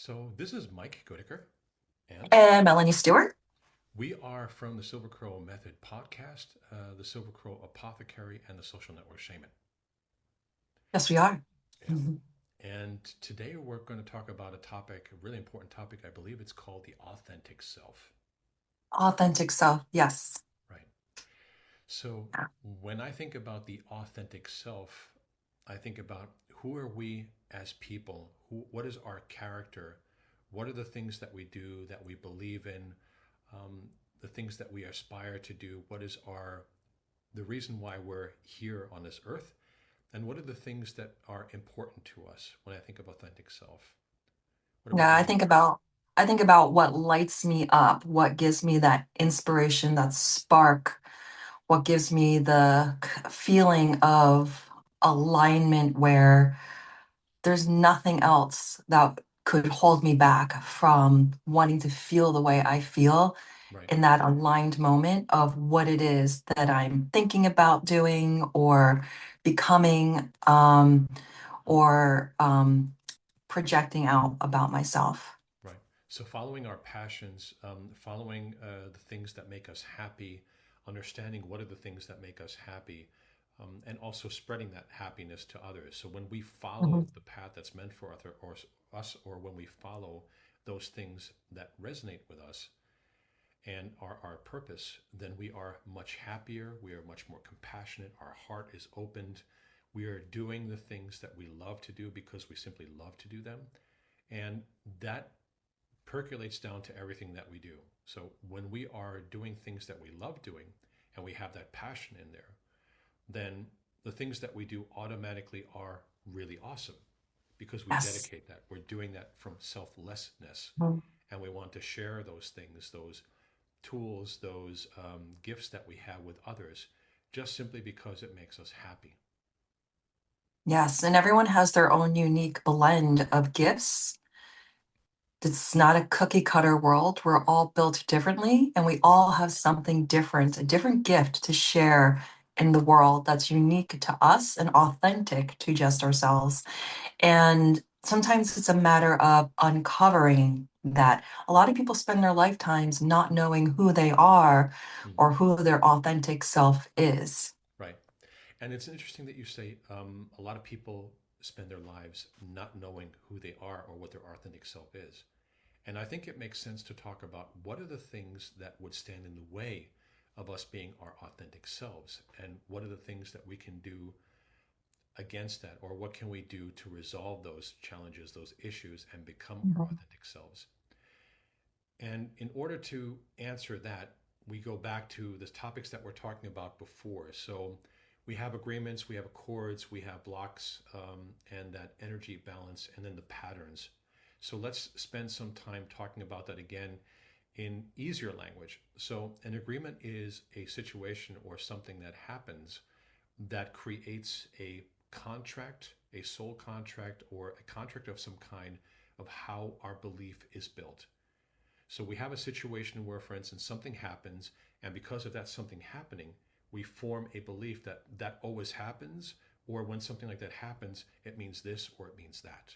So this is Mike Goodicke, and And Melanie Stewart. we are from the Silver Crow Method podcast, the Silver Crow Apothecary, and the Social Network Shaman. Yes, we are. Yeah. Mhm. And today we're going to talk about a topic, a really important topic. I believe it's called the authentic self. Authentic self. Yes. Right. So Yeah. when I think about the authentic self, I think about who are we as people? What is our character? What are the things that we do that we believe in? Um, the things that we aspire to do? What is the reason why we're here on this earth? And what are the things that are important to us when I think of authentic self? What about Yeah, I you? think about I think about what lights me up, what gives me that inspiration, that spark, what gives me the feeling of alignment where there's nothing else that could hold me back from wanting to feel the way I feel Right, in that aligned moment of what it is that I'm thinking about doing or becoming, or projecting out about myself. right. So following our passions, following the things that make us happy, understanding what are the things that make us happy, and also spreading that happiness to others. So when we follow Mhm. the path that's meant for us, or when we follow those things that resonate with us, and our purpose, then we are much happier. We are much more compassionate. Our heart is opened. We are doing the things that we love to do because we simply love to do them. And that percolates down to everything that we do. So when we are doing things that we love doing and we have that passion in there, then the things that we do automatically are really awesome because we Yes. dedicate that. We're doing that from selflessness Mhm. and we want to share those things, those tools, those gifts that we have with others, just simply because it makes us happy. Yes, and everyone has their own unique blend of gifts. It's not a cookie cutter world. We're all built differently, and we Right, all have something different, a different gift to share in the world that's unique to us and authentic to just ourselves. And sometimes it's a matter of uncovering that. A lot of people spend their lifetimes not knowing who they are hmm, or who their authentic self is. right. And it's interesting that you say a lot of people spend their lives not knowing who they are or what their authentic self is. And I think it makes sense to talk about what are the things that would stand in the way of us being our authentic selves, and what are the things that we can do against that, or what can we do to resolve those challenges, those issues, and become our Mhm. authentic selves. And in order to answer that, we go back to the topics that we're talking about before. So we have agreements, we have accords, we have blocks, and that energy balance, and then the patterns. So let's spend some time talking about that again in easier language. So an agreement is a situation or something that happens that creates a contract, a soul contract, or a contract of some kind of how our belief is built. So we have a situation where, for instance, something happens, and because of that something happening, we form a belief that that always happens, or when something like that happens, it means this or it means that.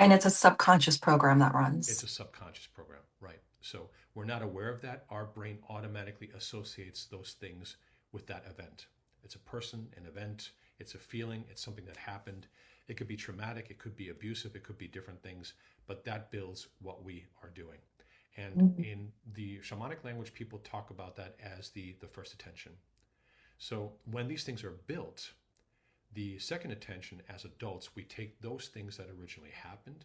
And it's a subconscious program that It's runs. a subconscious program, right? So we're not aware of that. Our brain automatically associates those things with that event. It's a person, an event, it's a feeling, it's something that happened. It could be traumatic, it could be abusive, it could be different things, but that builds what we are doing. And Mhm. in the shamanic language, people talk about that as the first attention. So when these things are built, the second attention as adults, we take those things that originally happened,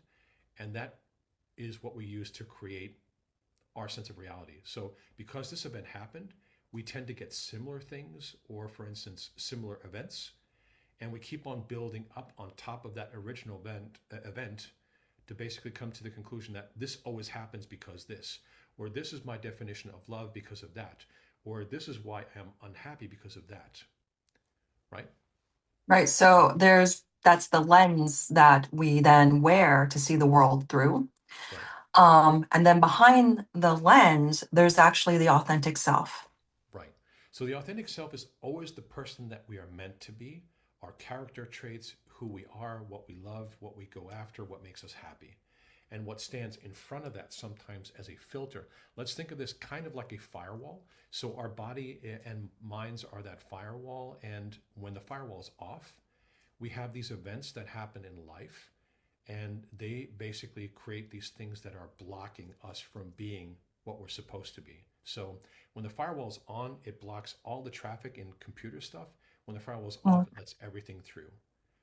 and that is what we use to create our sense of reality. So because this event happened, we tend to get similar things, or for instance, similar events, and we keep on building up on top of that original event to basically come to the conclusion that this always happens because this, or this is my definition of love because of that, or this is why I'm unhappy because of that, right? Right. So that's the lens that we then wear to see the world through. Right, And then behind the lens, there's actually the authentic self. right. So the authentic self is always the person that we are meant to be, our character traits, who we are, what we love, what we go after, what makes us happy. and what stands in front of that sometimes as a filter. Let's think of this kind of like a firewall. So our body and minds are that firewall, and when the firewall is off, we have these events that happen in life, and they basically create these things that are blocking us from being what we're supposed to be. So when the firewall's on, it blocks all the traffic in computer stuff. When the firewall's off, it lets everything through.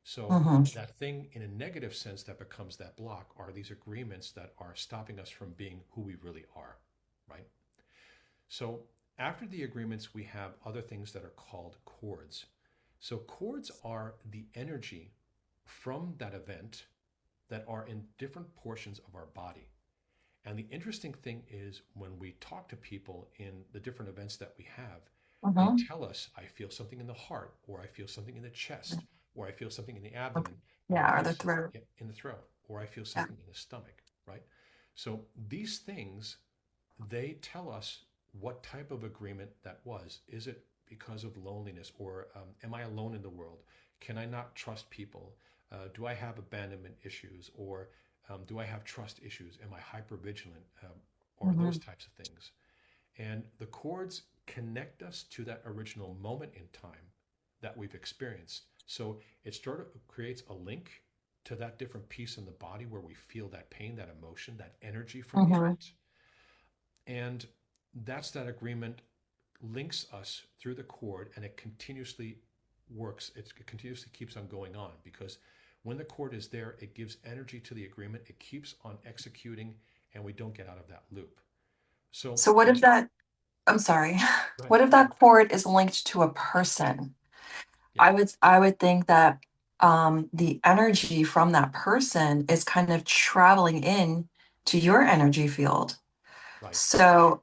So Mm-hmm. that thing in a negative sense that becomes that block are these agreements that are stopping us from being who we really are, right? So after the agreements, we have other things that are called chords. So chords are the energy from that event that are in different portions of our body. And the interesting thing is when we talk to people in the different events that we have, they Mm-hmm. tell us, I feel something in the heart, or I feel something in the chest, or I feel something in the abdomen, or I Yeah, or feel the throat. in the throat, or I feel Yeah. something in the stomach, right? So these things, they tell us what type of agreement that was. Is it because of loneliness, or am I alone in the world? Can I not trust people? Do I have abandonment issues, or do I have trust issues? Am I hyper vigilant, or those Mm-hmm. types of things? And the chords connect us to that original moment in time that we've experienced. So it sort of creates a link to that different piece in the body where we feel that pain, that emotion, that energy from the Mm-hmm. event. And that's that agreement links us through the cord, and it continuously works. It continuously keeps on going on because when the cord is there, it gives energy to the agreement. It keeps on executing, and we don't get out of that loop. So, So what if that, I'm sorry, go ahead. what if that cord is linked to a person? Yeah, I would think that the energy from that person is kind of traveling in to your energy field. right, So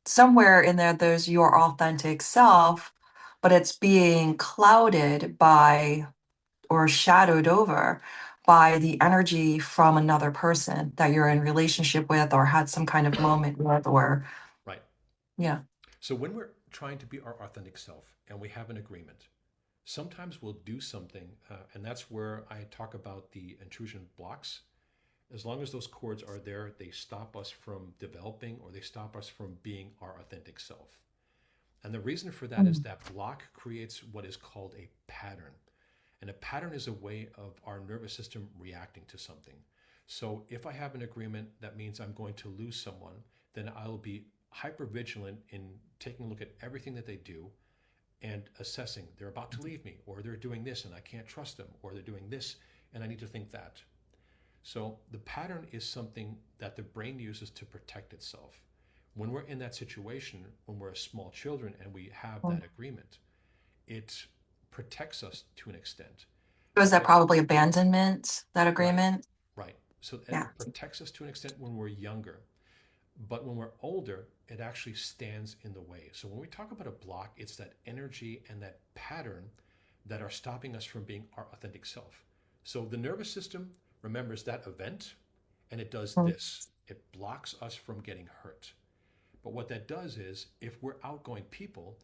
somewhere in there, there's your authentic self, but it's being clouded by or shadowed over by the energy from another person that you're in relationship with or had some kind of moment with, or right. yeah. So when we're trying to be our authentic self and we have an agreement, sometimes we'll do something, and that's where I talk about the intrusion blocks. As long as those cords are there, they stop us from developing or they stop us from being our authentic self. And the reason for that is Mhm. that block creates what is called a pattern. And a pattern is a way of our nervous system reacting to something. So if I have an agreement that means I'm going to lose someone, then I'll be hyper vigilant in taking a look at everything that they do and assessing they're about to leave me, or they're doing this and I can't trust them, or they're doing this and I need to think that. So the pattern is something that the brain uses to protect itself. When we're in that situation, when we're small children and we have that agreement, it protects us to an extent. So is But that what, probably abandonment, that right, agreement? right. So Yeah. it protects us to an extent when we're younger. But when we're older, it actually stands in the way. So when we talk about a block, it's that energy and that pattern that are stopping us from being our authentic self. So the nervous system remembers that event and it does Mm. this. It blocks us from getting hurt. But what that does is, if we're outgoing people,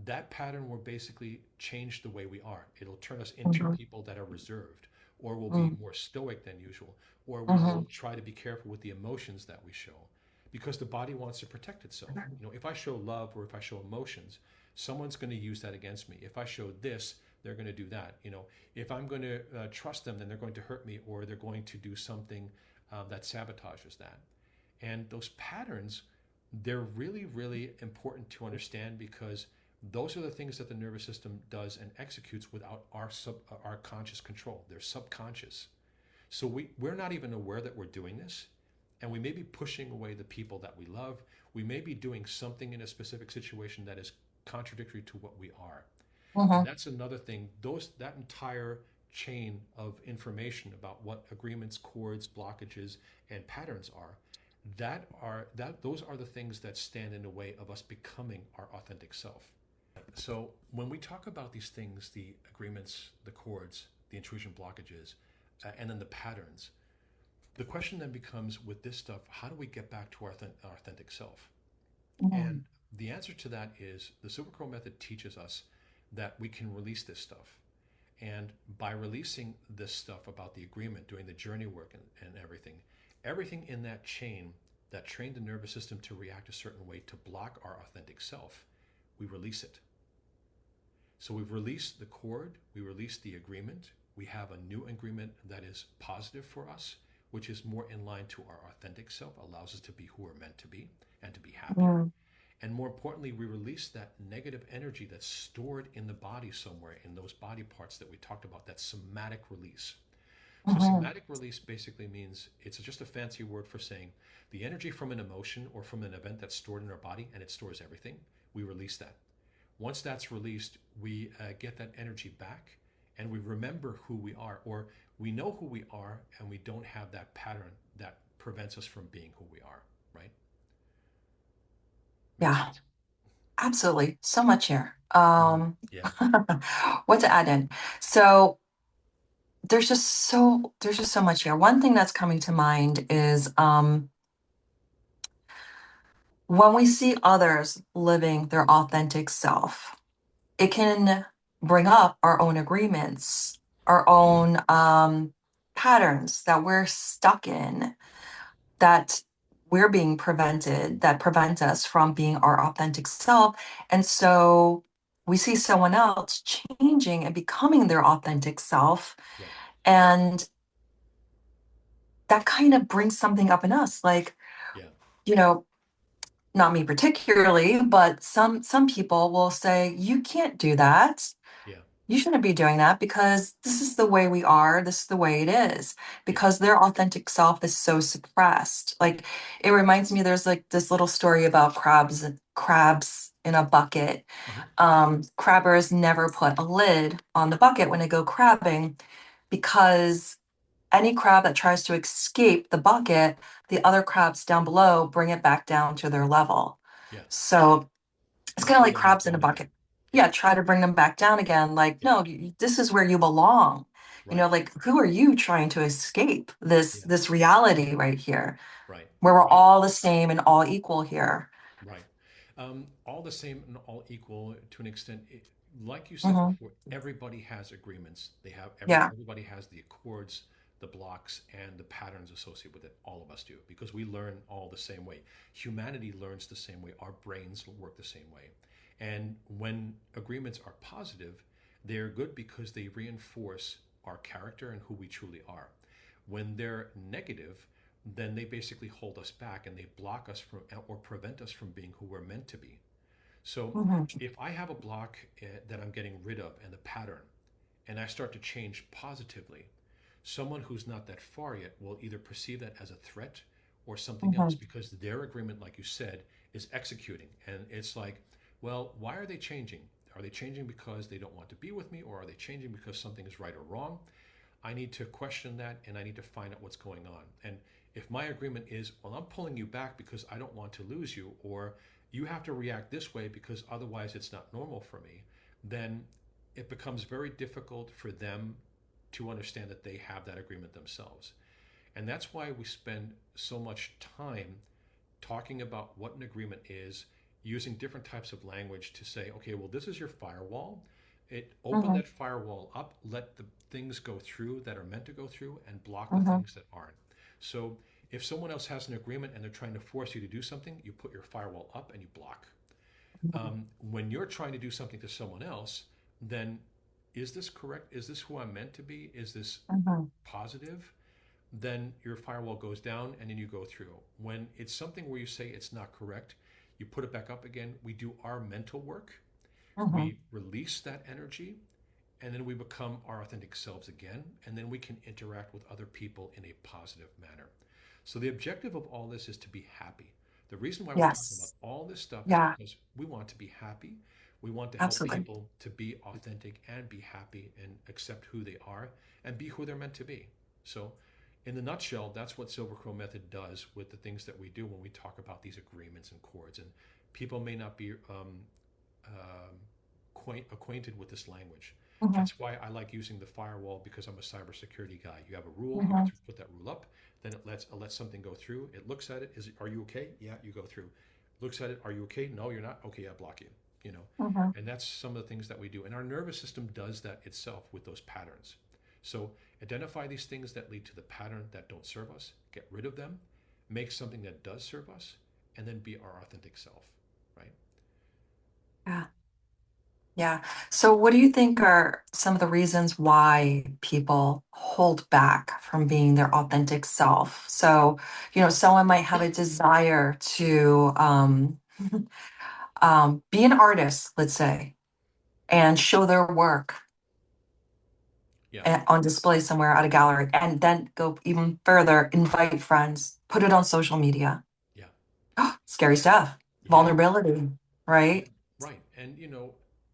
that pattern will basically change the way we are. It'll turn us into Mhm. people that are reserved, or will be Mm. more stoic than usual, or we will Mhm. try to be careful with the emotions that we show because the body wants to protect itself. You know, if I show love or if I show emotions, someone's going to use that against me. If I show this, they're going to do that. You know, if I'm going to trust them, then they're going to hurt me, or they're going to do something that sabotages that. And those patterns, they're really, really important to understand because those are the things that the nervous system does and executes without our conscious control. They're subconscious. So we're not even aware that we're doing this. And we may be pushing away the people that we love. We may be doing something in a specific situation that is contradictory to what we are. And Mhm. that's another thing. That entire chain of information about what agreements, cords, blockages, and patterns are, those are the things that stand in the way of us becoming our authentic self. So when we talk about these things, the agreements, the cords, the intrusion blockages, and then the patterns, the question then becomes with this stuff, how do we get back to our authentic self? And Mhm. the answer to that is the Super method teaches us that we can release this stuff. And by releasing this stuff about the agreement, doing the journey work and everything, everything in that chain that trained the nervous system to react a certain way to block our authentic self, we release it. So we've released the cord, we released the agreement. We have a new agreement that is positive for us, which is more in line to our authentic self, allows us to be who we're meant to be and to be happy. Mhm. And more importantly, we release that negative energy that's stored in the body somewhere in those body parts that we talked about, that somatic release. So, Mhm. somatic release basically means it's just a fancy word for saying the energy from an emotion or from an event that's stored in our body, and it stores everything, we release that. Once that's released, we get that energy back and we remember who we are, or we know who we are and we don't have that pattern that prevents us from being who we are, right? Makes Yeah, sense? absolutely. So much here. Yeah, What to add in? So there's just so much here. One thing that's coming to mind is when we see others living their authentic self, it can bring up our own agreements, our own patterns that we're stuck in, that we're being prevented, that prevent us from being our authentic self. And so we see someone else changing and becoming their authentic self. yeah, And that kind of brings something up in us, like, yeah, you know, not me particularly, but some people will say, you can't do that. yeah, You shouldn't be doing that because this is the way we are. This is the way it is. yeah. Because their authentic self is so suppressed. Like it reminds me, there's like this little story about crabs in a bucket. Hmm. Crabbers never put a lid on the bucket when they go crabbing because any crab that tries to escape the bucket, the other crabs down below bring it back down to their level. Yes. So it's They kind of pull like them back crabs in a down again. bucket. Yeah, Yeah, try to bring them back down again. Like, yeah, no, this is where you belong. right. Like who are you trying to escape this Yeah, this reality right here, right, where we're right. all the same and all equal here? Right. All the same and all equal to an extent. Like you said Hmm. before, everybody has agreements. They have Yeah. everybody has the accords, the blocks, and the patterns associated with it. All of us do because we learn all the same way. Humanity learns the same way. Our brains work the same way. And when agreements are positive, they're good because they reinforce our character and who we truly are. When they're negative, then they basically hold us back and they block us from or prevent us from being who we're meant to be. So Hmm. if I have a block that I'm getting rid of and the pattern, and I start to change positively, someone who's not that far yet will either perceive that as a threat or something else Hmm. because their agreement, like you said, is executing. And it's like, well, why are they changing? Are they changing because they don't want to be with me, or are they changing because something is right or wrong? I need to question that and I need to find out what's going on. And if my agreement is, well, I'm pulling you back because I don't want to lose you, or you have to react this way because otherwise it's not normal for me, then it becomes very difficult for them to understand that they have that agreement themselves. And that's why we spend so much time talking about what an agreement is, using different types of language to say, okay, well, this is your firewall. Open Hmm. that firewall up, let the things go through that are meant to go through, and block the Hmm. things that aren't. So if someone else has an agreement and they're trying to force you to do something, you put your firewall up and you block. When you're trying to do something to someone else, then is this correct? Is this who I'm meant to be? Is this Hmm. positive? Then your firewall goes down and then you go through. When it's something where you say it's not correct, you put it back up again. We do our mental work, Hmm. we release that energy, and then we become our authentic selves again. And then we can interact with other people in a positive manner. So, the objective of all this is to be happy. The reason why we're talking about Yes. all this stuff is Yeah, because we want to be happy. We want to help absolutely. people to be authentic and be happy and accept who they are and be who they're meant to be. So, in the nutshell, that's what Silver Crow Method does with the things that we do when we talk about these agreements and chords. And people may not be acquainted with this language. Hmm. That's why I like using the firewall because I'm a cybersecurity guy. You have a rule, you Hmm. put that rule up, then it lets something go through. It looks at it. Are you okay? Yeah, you go through. Looks at it. Are you okay? No, you're not. Okay, I block you. You know, Hmm. and that's some of the things that we do. And our nervous system does that itself with those patterns. So Identify these things that lead to the pattern that don't serve us, get rid of them, make something that does serve us, and then be our authentic self, right? Yeah. Yeah. So, what do you think are some of the reasons why people hold back from being their authentic self? So, someone might have a desire to be an artist, let's say, and show their work Yeah, on display somewhere at a gallery, and then go even further, invite friends, put it on social media. yeah, Scary stuff, yeah. vulnerability, Yeah, right? right. And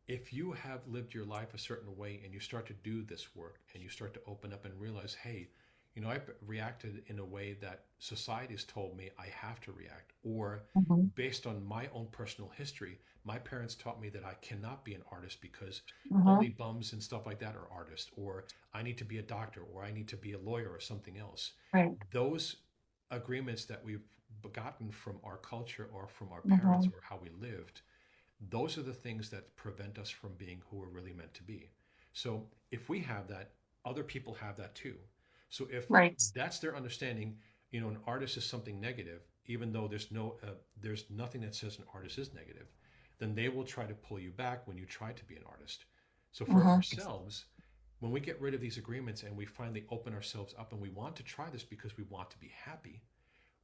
if you have lived your life a certain way and you start to do this work and you start to open up and realize, hey, I've reacted in a way that society's told me I have to react, or Hmm. based on my own personal history, my parents taught me that I cannot be an artist because only Hmm. bums and stuff like that are artists, or I need to be a doctor, or I need to be a lawyer or something else. Right. Those agreements that we've gotten from our culture or from our parents Hmm. or how we lived, those are the things that prevent us from being who we're really meant to be. So if we have that, other people have that too. So if Right. that's their understanding, an artist is something negative, even though there's nothing that says an artist is negative, then they will try to pull you back when you try to be an artist. So for Hmm. ourselves, when we get rid of these agreements and we finally open ourselves up and we want to try this because we want to be happy,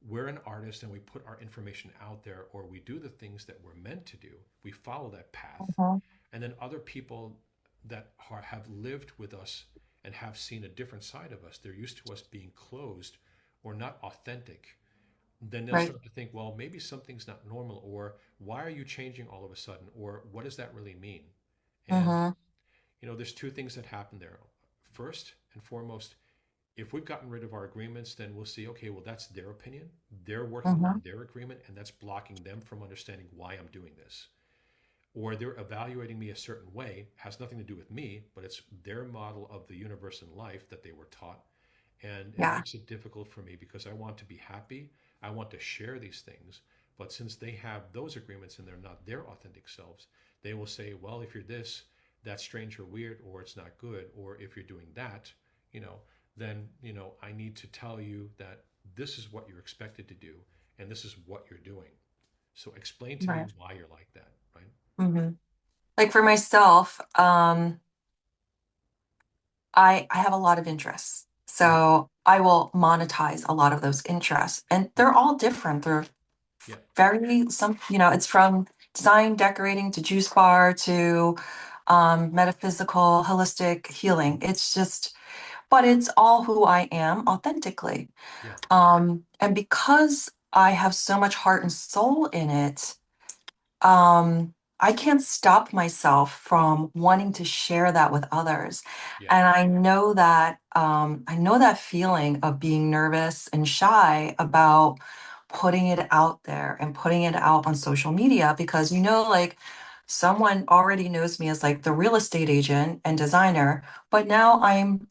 we're an artist and we put our information out there, or we do the things that we're meant to do. We follow that path. Hmm. And then other people that have lived with us and have seen a different side of us, they're used to us being closed or not authentic. Then they'll Right. start to think, well, maybe something's not normal, or why are you changing all of a sudden, or what does that really mean? And, Hmm. there's two things that happen there. First and foremost, if we've gotten rid of our agreements, then we'll see, okay, well, that's their opinion. They're working Hmm. on their agreement, and that's blocking them from understanding why I'm doing this. Or they're evaluating me a certain way, has nothing to do with me, but it's their model of the universe and life that they were taught. And it Yeah. makes it difficult for me because I want to be happy. I want to share these things. But since they have those agreements and they're not their authentic selves, they will say, well, if you're this, that's strange or weird, or it's not good. Or if you're doing that, you know, then, I need to tell you that this is what you're expected to do and this is what you're doing. So explain to me Right. why you're like that, right? Hmm. Like for myself, I have a lot of interests. Yeah, So I will monetize a lot of those interests. And yeah, they're all different. They're yeah, it's from design, decorating to juice bar to metaphysical, holistic healing. It's just, but it's all who I am authentically. yeah, And because I have so much heart and soul in it, I can't stop myself from wanting to share that with others. yeah, And I know that feeling of being nervous and shy about putting it out there and putting it out on social media because like someone already knows me as like the real estate agent and designer, but now I'm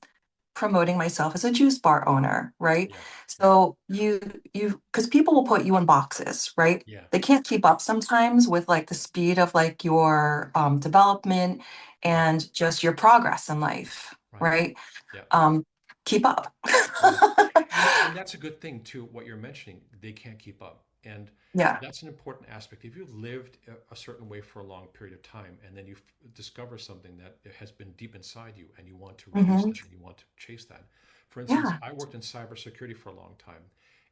promoting myself as a juice bar owner, right? yeah, yeah, So because people will put you in boxes, right? yeah, They can't keep up sometimes with like the speed of like your development right, and just your progress in life, right, right? yeah. Um, keep up. Yeah. And that's a good thing too, what you're mentioning. They can't keep up. And Yeah. that's an important aspect. If you've lived a certain way for a long period of time and then you discover something that has been deep inside you and you want to release Hmm. that and you want to chase that. For instance, Yeah. I worked in cybersecurity for a long time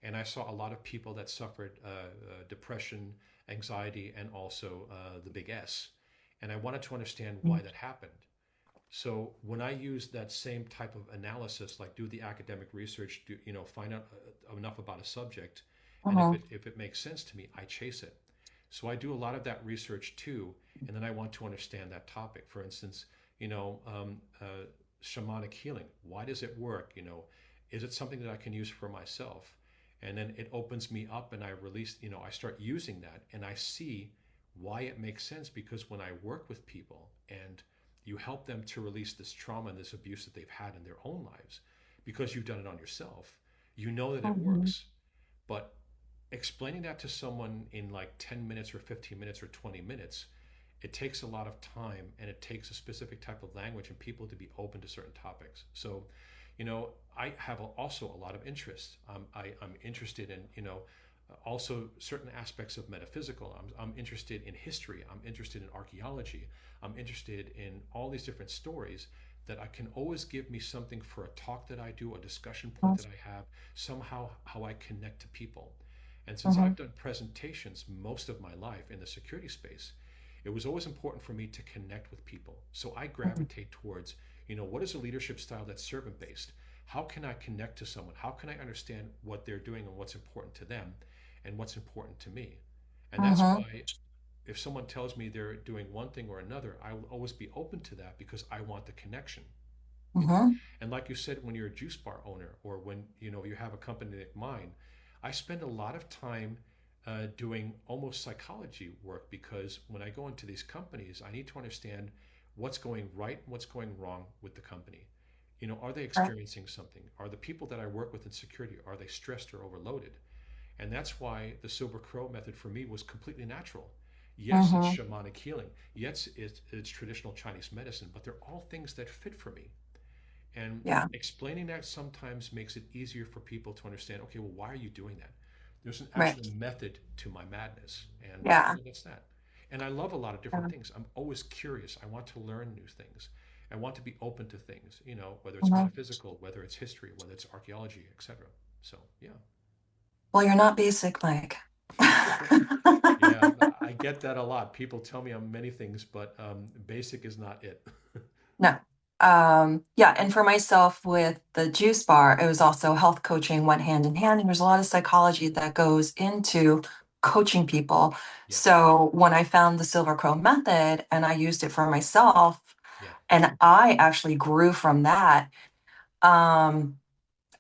and I saw a lot of people that suffered depression, anxiety, and also the big S. And I wanted to understand why that happened. So when I use that same type of analysis, like do the academic research, find out enough about a subject, and if Hmm. it makes sense to me, I chase it. So I do a lot of that research too, and then I want to understand that topic. For instance, shamanic healing. Why does it work? Is it something that I can use for myself? And then it opens me up, and I release. I start using that, and I see why it makes sense because when I work with people and you help them to release this trauma and this abuse that they've had in their own lives because you've done it on yourself. You know that it Hmm. works, but explaining that to someone in like 10 minutes or 15 minutes or 20 minutes, it takes a lot of time and it takes a specific type of language and people to be open to certain topics. So, I have also a lot of interests. I'm interested in, also certain aspects of metaphysical. I'm interested in history. I'm interested in archaeology. I'm interested in all these different stories that I can always give me something for a talk that I do, a discussion point that I have, somehow how I connect to people. And since Mm-hmm. I've done presentations most of my life in the security space, it was always important for me to connect with people. So I gravitate towards, what is a leadership style that's servant based? How can I connect to someone? How can I understand what they're doing and what's important to them and what's important to me? And that's Mm-hmm. why if someone tells me they're doing one thing or another, I will always be open to that because I want the connection. Mm-hmm. And like you said, when you're a juice bar owner or when you have a company like mine, I spend a lot of time doing almost psychology work because when I go into these companies, I need to understand what's going right and what's going wrong with the company. Are they Right. experiencing something? Are the people that I work with in security, are they stressed or overloaded? And that's why the Silver Crow method for me was completely natural. Yes, it's Mm-hmm. shamanic healing. Yes, it's traditional Chinese medicine, but they're all things that fit for me. And Yeah. explaining that sometimes makes it easier for people to understand, okay, well, why are you doing that? There's an Right. actual method to my madness. And Yeah. that's that. And I love a lot of different things. I'm always curious. I want to learn new things. I want to be open to things, whether it's Mm-hmm. metaphysical, whether it's history, whether it's archaeology, etc. So, yeah. Well, you're not basic, Mike. Yeah, I get that a lot. People tell me I'm many things, but basic is not it. No. Yeah, and for myself with the juice bar, it was also health coaching went hand in hand, and there's a lot of psychology that goes into coaching people. Yeah, So when I found the Silver Crow method and I used it for myself, yeah, and I actually grew from that, um,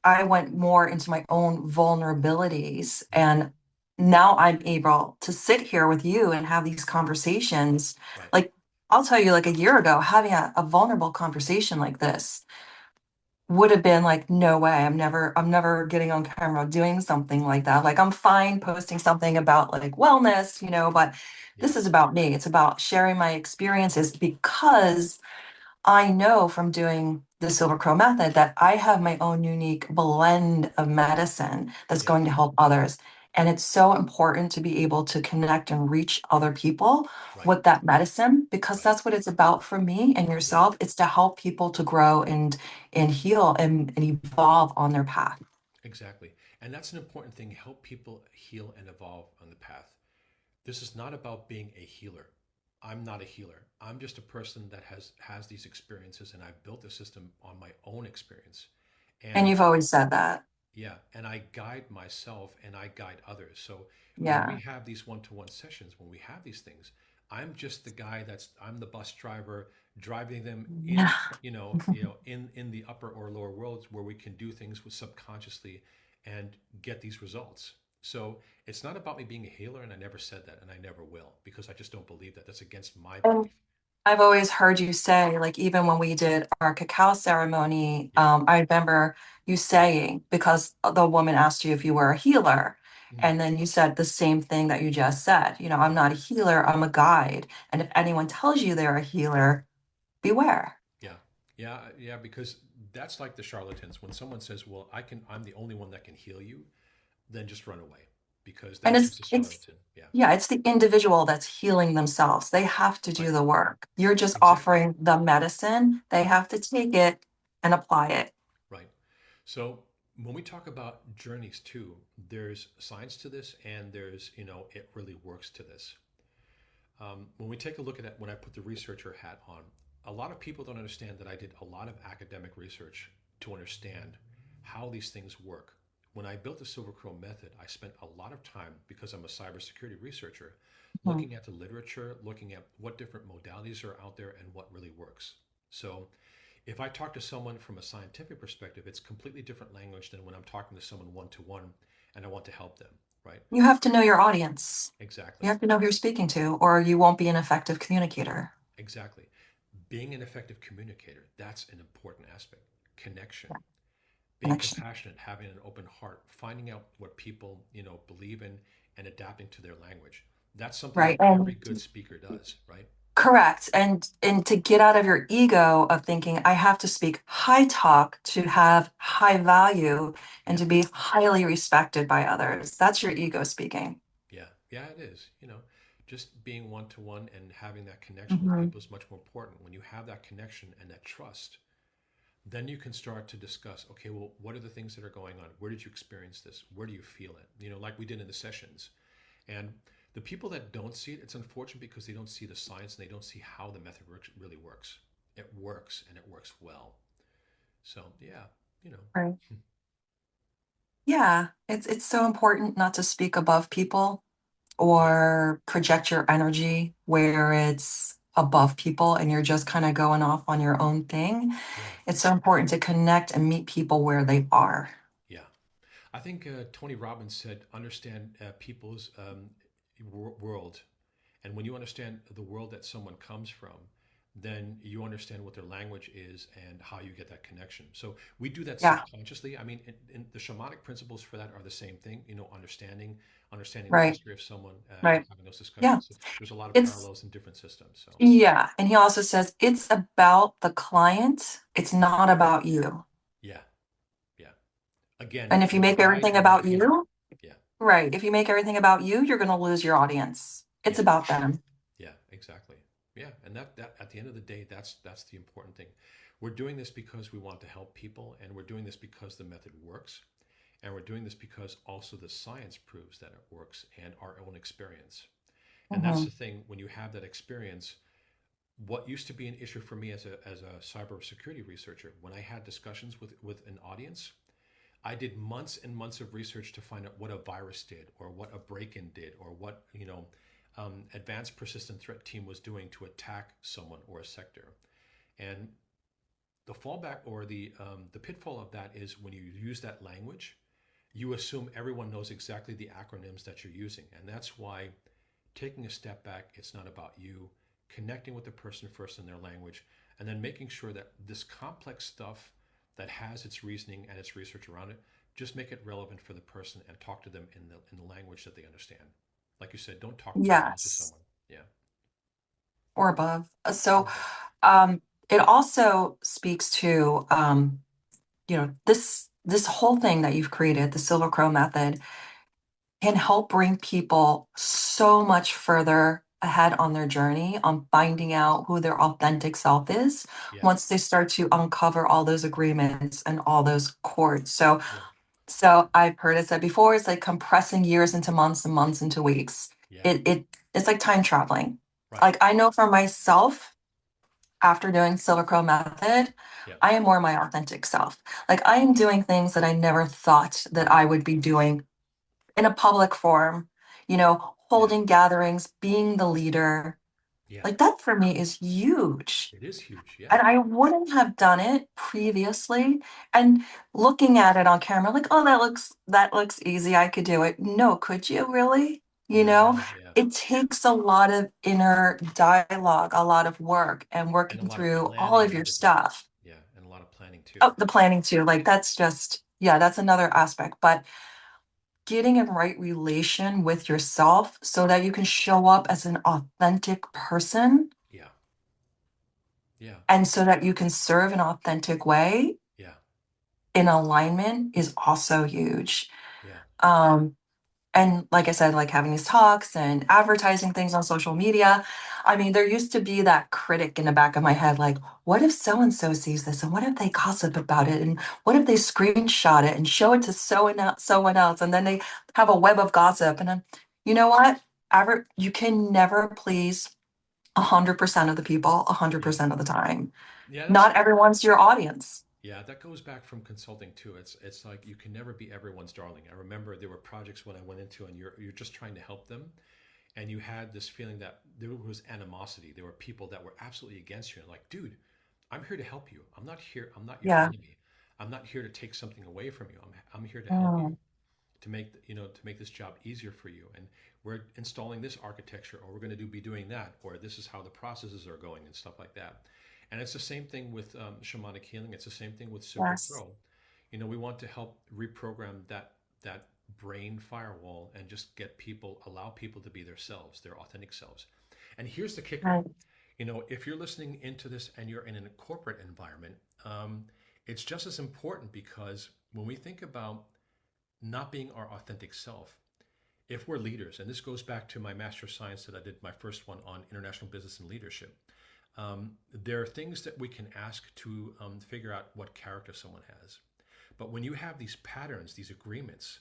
I went more into my own vulnerabilities. mm, And now I'm able to sit here with you and have these conversations. right, Like, I'll tell you, like a year ago, having a vulnerable conversation like this would have been like, no way, I'm never getting on camera doing something like that. Like, I'm fine posting something about like wellness, but yeah, this is about me. It's about sharing my experiences because I know from doing the Silver Crow method that I have my own unique blend of medicine that's yeah, going to help others. And it's so important to be able to connect and reach other people right, with that medicine because right, that's what it's about for me and yeah. yourself. It's to help people to grow and heal and evolve on their path. Exactly. And that's an important thing. Help people heal and evolve on the path. This is not about being a healer. I'm not a healer. I'm just a person that has these experiences and I've built a system on my own experience. And And you've always said that. yeah, and I guide myself and I guide others. So when we Yeah. have these one-to-one sessions, when we have these things, I'm just the guy I'm the bus driver driving them in, in the upper or lower worlds where we can do things with subconsciously and get these results. So it's not about me being a healer, and I never said that, and I never will, because I just don't believe that. That's against my And belief. I've always heard you say, like, even when we did our cacao ceremony, Yeah, I remember you yeah, saying, because the woman asked you if you were a healer, mm, and then you said the same thing that you just said, I'm yeah. not a healer, I'm a guide. And if anyone tells you they're a healer, beware. Yeah. Yeah, yeah, because that's like the charlatans. When someone says, "Well, I'm the only one that can heal you," then just run away because And that's just a charlatan. Yeah. yeah, it's the individual that's healing themselves. They have to do Right. the work. You're just Exactly. offering the medicine. They Right. have to take it and apply it. Right. So when we talk about journeys too, there's science to this and there's, it really works to this. When we take a look at it, when I put the researcher hat on, a lot of people don't understand that I did a lot of academic research to understand how these things work. When I built the Silver Crow method, I spent a lot of time, because I'm a cybersecurity researcher, Mhm. looking at the literature, looking at what different modalities are out there and what really works. So if I talk to someone from a scientific perspective, it's completely different language than when I'm talking to someone one to one and I want to help them, right? You have to know your audience. You Exactly. have to know who you're speaking to, or you won't be an effective communicator. Exactly. Being an effective communicator, that's an important aspect. Connection, Yeah. being Connection. compassionate, having an open heart, finding out what people, believe in and adapting to their language. That's something Right. that every And good speaker does, right? Correct. And to get out of your ego of thinking I have to speak high talk to have high value and Yeah, to be highly respected by others. That's your ego speaking. yeah, yeah. It is. Just being one to one and having that connection with Hmm. people is much more important. When you have that connection and that trust, then you can start to discuss, okay, well, what are the things that are going on? Where did you experience this? Where do you feel it? Like we did in the sessions. And the people that don't see it, it's unfortunate because they don't see the science and they don't see how the method really works. It works and it works well. So yeah, you know, Right. Yeah, it's so important not to speak above people yeah, or project your energy where it's above people and you're just kind of going off on your own thing. yeah, It's so important to connect and meet people where they are. yeah. I think Tony Robbins said, understand people's world. And when you understand the world that someone comes from, then you understand what their language is and how you get that connection. So we do that Yeah, subconsciously. I mean, in the shamanic principles for that are the same thing. Understanding the right, history of someone and right. having those Yeah. discussions. So there's a lot of It's parallels in different systems. So Yeah, and he also says it's about the client, it's not about you. yeah, yeah. Again, And if you the make guide everything and the about healer. you, Yeah, right, if you make everything about you, you're going to lose your audience. It's yeah. about them. Yeah, exactly. Yeah, and that at the end of the day, that's the important thing. We're doing this because we want to help people, and we're doing this because the method works, and we're doing this because also the science proves that it works, and our own experience. And that's Hmm. the thing. When you have that experience, what used to be an issue for me as a cybersecurity researcher, when I had discussions with an audience, I did months and months of research to find out what a virus did, or what a break-in did, or what advanced persistent threat team was doing to attack someone or a sector. And the fallback or the pitfall of that is when you use that language, you assume everyone knows exactly the acronyms that you're using, and that's why taking a step back, it's not about you. Connecting with the person first in their language, and then making sure that this complex stuff that has its reasoning and its research around it, just make it relevant for the person and talk to them in the language that they understand. Like you said, don't talk down to Yes, someone. Yeah. or above. Or So above. it also speaks to this whole thing that you've created, the Silver Crow method, can help bring people so much further ahead on their journey on finding out who their authentic self is Yeah. once they start to uncover all those agreements and all those cords. So Yeah. so I've heard it said before, it's like compressing years into months and months into weeks. Yeah. It's like time traveling. Right. Like I know for myself, after doing Silver Crow method, Yeah. I am more my authentic self. Like I am doing things that I never thought that I would be doing in a public forum, Yeah. holding gatherings, being the leader. Yeah. Like that for me is huge. It is huge. Yeah. And I wouldn't have done it previously. And looking at it on camera, like, oh, that looks easy. I could do it. No, could you really? You know, No. Yeah. it takes a lot of inner dialogue, a lot of work, and And a working lot of through all planning of and your everything. stuff. Yeah. And a lot of planning too. Oh, the planning too. Like that's just, yeah, that's another aspect. But getting in right relation with yourself so that you can show up as an authentic person Yeah. Yeah. and so that you can serve an authentic way Yeah. in alignment is also huge. Yeah. Um, and like I said, like having these talks and advertising things on social media. I mean, there used to be that critic in the back of my head, like, what if so and so sees this? And what if they gossip about it? And what if they screenshot it and show it to someone else? And then they have a web of gossip. And then, you know what? You can never please 100% of the people Yeah. 100% of the time. Yeah. That's Not everyone's your audience. Yeah, that goes back from consulting too. It's like you can never be everyone's darling. I remember there were projects when I went into and you're just trying to help them and you had this feeling that there was animosity. There were people that were absolutely against you and like, dude, I'm here to help you. I'm not your Yeah. enemy. I'm not here to take something away from you. I'm here to help you Mm, to make this job easier for you. And we're installing this architecture, or we're going to be doing that, or this is how the processes are going and stuff like that. And it's the same thing with shamanic healing. It's the same thing with Silver yes. Crow. We want to help reprogram that brain firewall and just allow people to be themselves, their authentic selves. And here's the kicker. Right. If you're listening into this and you're in a corporate environment, um, it's just as important because when we think about not being our authentic self, if we're leaders, and this goes back to my Master of Science that I did my first one on international business and leadership, there are things that we can ask to figure out what character someone has. But when you have these patterns, these agreements,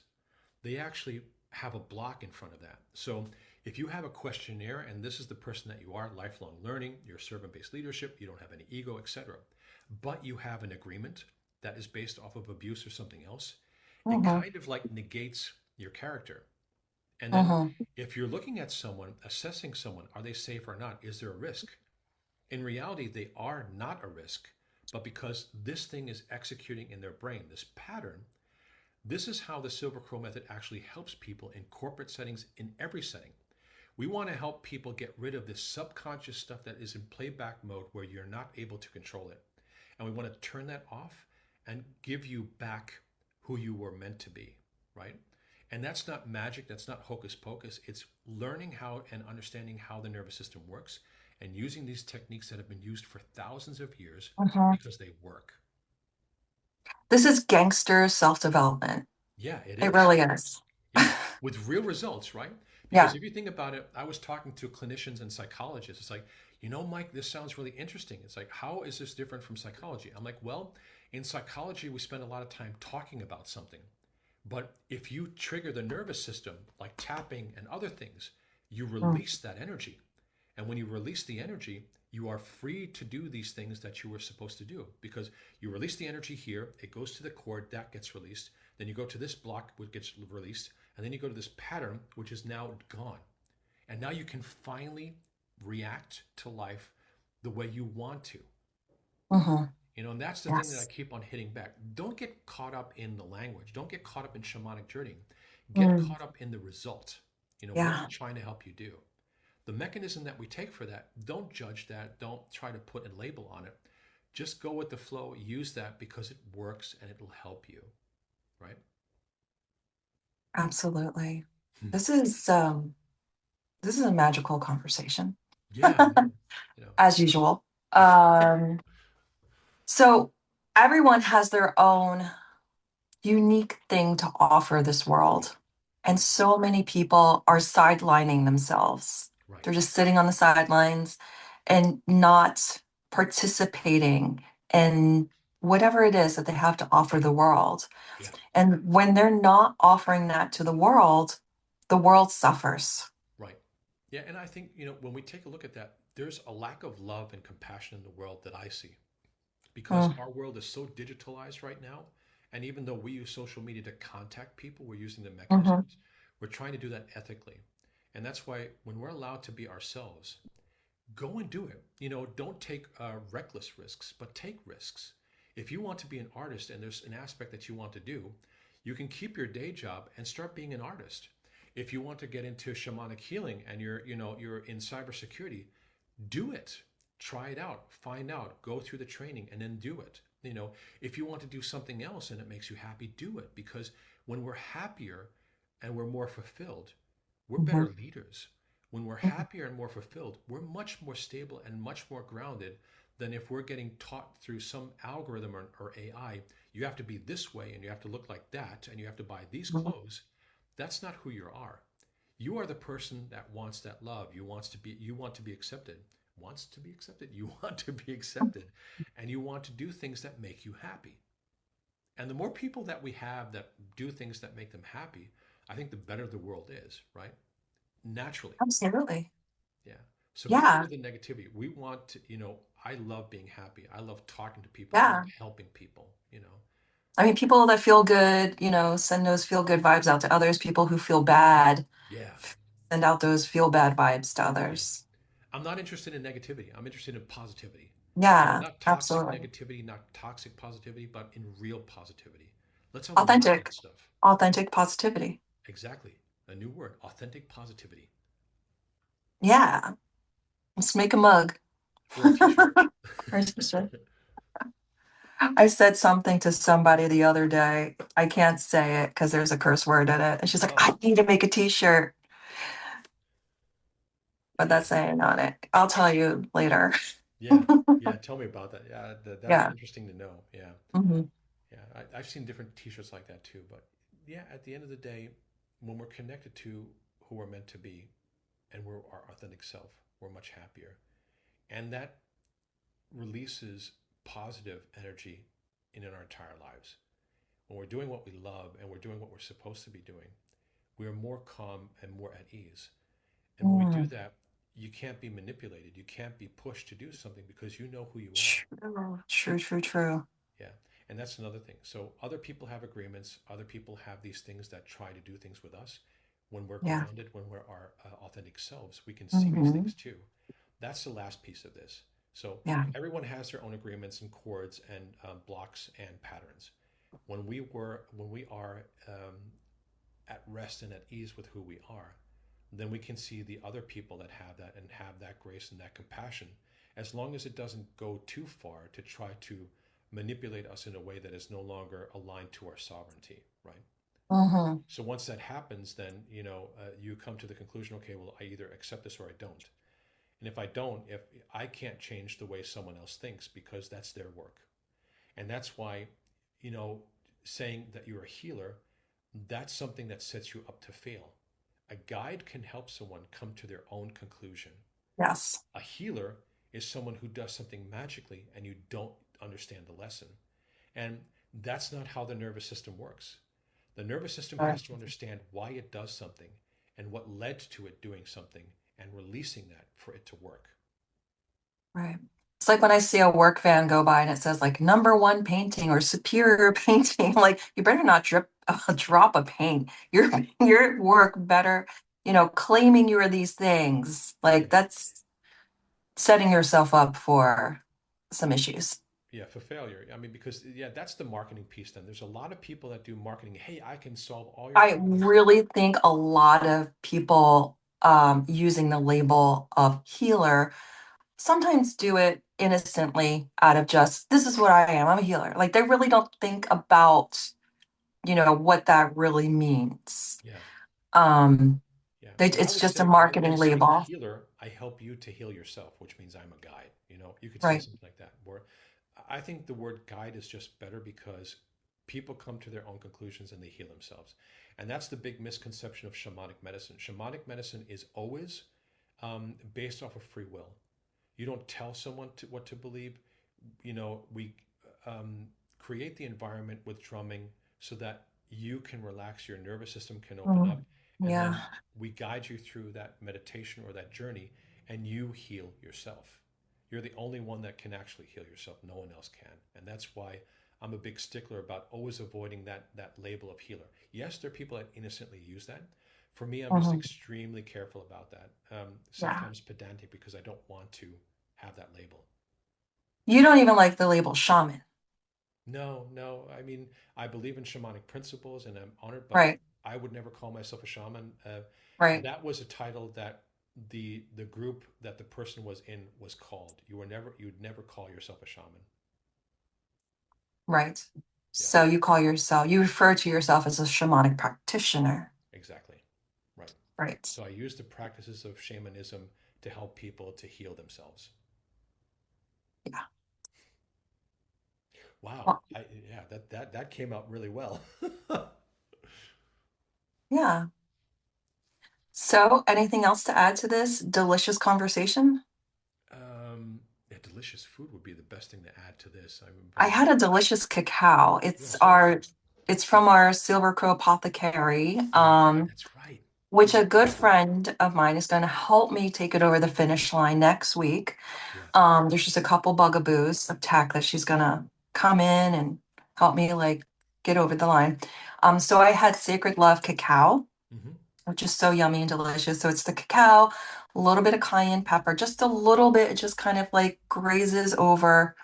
they actually have a block in front of that. So if you have a questionnaire and this is the person that you are, lifelong learning, you're servant-based leadership, you don't have any ego, etc., but you have an agreement that is based off of abuse or something else, it Mm-hmm. kind of like negates your character. And then Mm-hmm. if you're looking at someone, assessing someone, are they safe or not? Is there a risk? In reality, they are not a risk, but because this thing is executing in their brain, this pattern, this is how the Silver Crow method actually helps people in corporate settings, in every setting. We want to help people get rid of this subconscious stuff that is in playback mode where you're not able to control it. And we want to turn that off and give you back who you were meant to be, right? And that's not magic, that's not hocus pocus. It's learning how and understanding how the nervous system works and using these techniques that have been used for thousands of years Mm-hmm. because they work. This is gangster self-development. Yeah, it It is. really is. Yeah, with real results, right? Because Yeah. if you think about it, I was talking to clinicians and psychologists. It's like, Mike, this sounds really interesting. It's like, how is this different from psychology? I'm like, well, in psychology, we spend a lot of time talking about something. But if you trigger the nervous system, like tapping and other things, you Mm. release that energy. And when you release the energy, you are free to do these things that you were supposed to do because you release the energy here, it goes to the cord, that gets released. Then you go to this block, which gets released. And then you go to this pattern, which is now gone. And now you can finally react to life the way you want to. Mm-hmm. And that's the thing that I Yes. keep on hitting back. Don't get caught up in the language. Don't get caught up in shamanic journeying. Get Mm. caught up in the result. What are we Yeah. trying to help you do? The mechanism that we take for that, don't judge that. Don't try to put a label on it. Just go with the flow. Use that because it works and it will help you, right? Absolutely. Hmm. This is um this is a magical conversation, Yeah, I know. You know. as usual. Um, so everyone has their own unique thing to offer this world. And Right, so many people are sidelining themselves. right. They're just sitting on the sidelines and not participating in whatever it is that they have to offer the world. Yeah, And when they're not offering that to the world suffers. right. Yeah, and I think, when we take a look at that, there's a lack of love and compassion in the world that I see because Mm, our world is so digitalized right now. And even though we use social media to contact people, we're using the mhm, mechanisms. We're trying to do that ethically. And that's why when we're allowed to be ourselves, go and do it. Don't take reckless risks, but take risks. If you want to be an artist and there's an aspect that you want to do, you can keep your day job and start being an artist. If you want to get into shamanic healing and you're in cybersecurity, do it. Try it out, find out, go through the training and then do it. If you want to do something else and it makes you happy, do it because when we're happier and we're more fulfilled, we're mhm, better leaders. When we're mhm, happier and more fulfilled, we're much more stable and much more grounded than if we're getting taught through some algorithm or AI, you have to be this way and you have to look like that and you have to buy these mhm, clothes. That's not who you are. You are the person that wants that love. You want to be accepted. Wants to be accepted. You want to be accepted and you want to do things that make you happy. And the more people that we have that do things that make them happy, I think the better the world is, right? Naturally. absolutely. Yeah. So get rid Yeah. of the negativity. We want to, I love being happy. I love talking to people. I love Yeah. helping people. I mean, people that feel good, send those feel good vibes out to others. People who feel bad, Yeah. send out those feel bad vibes to Yeah. others. I'm not interested in negativity. I'm interested in positivity. Yeah, Not toxic absolutely. negativity, not toxic positivity, but in real positivity. Let's unlock that Authentic, stuff. authentic positivity. Exactly. A new word, authentic positivity Yeah. Let's make a mug. or a t-shirt. Or a t-shirt. I said something to somebody the other day. I can't say it because there's a curse word in it. And she's like, Oh, I need to make a t-shirt. Put that saying on it. I'll tell you later. Yeah, yeah. Tell me about that. Yeah, that's Yeah. interesting to know. Yeah, Hmm. yeah. I've seen different T-shirts like that too. But yeah, at the end of the day, when we're connected to who we're meant to be and we're our authentic self, we're much happier, and that releases positive energy in our entire lives. When we're doing what we love and we're doing what we're supposed to be doing, we are more calm and more at ease. And when we do Mm. that, you can't be manipulated. You can't be pushed to do something because you know who you are. True, true, true, true. Yeah. And that's another thing. So other people have agreements. Other people have these things that try to do things with us. When we're Yeah. grounded, when we're our authentic selves, we can see these Hmm. things too. That's the last piece of this. So Yeah. everyone has their own agreements and chords and blocks and patterns. When we are at rest and at ease with who we are, then we can see the other people that have that and have that grace and that compassion, as long as it doesn't go too far to try to manipulate us in a way that is no longer aligned to our sovereignty, right? Hmm. So once that happens, then you come to the conclusion, okay, well, I either accept this or I don't. And if I don't, if I can't change the way someone else thinks because that's their work, and that's why, you know, saying that you're a healer, that's something that sets you up to fail. A guide can help someone come to their own conclusion. Yes. A healer is someone who does something magically and you don't understand the lesson. And that's not how the nervous system works. The nervous system Right. has to understand why it does something and what led to it doing something and releasing that for it to work. Right. It's like when I see a work van go by and it says like number one painting or superior painting. Like you better not drip a drop of paint. Your work better, claiming you are these things. Like Yeah. that's setting yourself up for some issues. Yeah, for failure. I mean, because yeah, that's the marketing piece then. There's a lot of people that do marketing. Hey, I can solve all your I problems. really think a lot of people using the label of healer sometimes do it innocently out of just, this is what I am, I'm a healer. Like they really don't think about, what that really means. Yeah. Um, Yeah. Well, I it's would just a say rather marketing than saying label. healer, I help you to heal yourself, which means I'm a guide. You could say Right. something like that. Or I think the word guide is just better because people come to their own conclusions and they heal themselves. And that's the big misconception of shamanic medicine. Shamanic medicine is always based off of free will. You don't tell someone what to believe. We um, create the environment with drumming so that you can relax, your nervous system can open up, Mm. and then Yeah. we guide you through that meditation or that journey, and you heal yourself. You're the only one that can actually heal yourself. No one else can, and that's why I'm a big stickler about always avoiding that label of healer. Yes, there are people that innocently use that. For me, I'm just Mhm. extremely careful about that. Yeah. Sometimes pedantic because I don't want to have that label. You don't even like the label shaman. No, no. I mean, I believe in shamanic principles and I'm honored, but Right. I would never call myself a shaman. Right. That was a title that the group that the person was in was called. You'd never call yourself a shaman. Right. Yeah, So you refer to yourself as a shamanic practitioner. exactly. Right. Right. So I use the practices of shamanism to help people to heal themselves. Yeah. Wow. Well, Yeah, that came out really well. yeah. So, anything else to add to this delicious conversation? Yeah, delicious food would be the best thing to add to this. I had a delicious cacao. Yeah, so did I. It's from our Silver Crow Apothecary, Yeah, that's right. which a good friend of mine is going to help me take it over the finish line next week. Yeah. There's just a couple bugaboos of tech that she's gonna come in and help me like get over the line. So I had Sacred Love cacao, Hmm. which is so yummy and delicious. So it's the cacao, a little bit of cayenne pepper, just a little bit, it just kind of like grazes over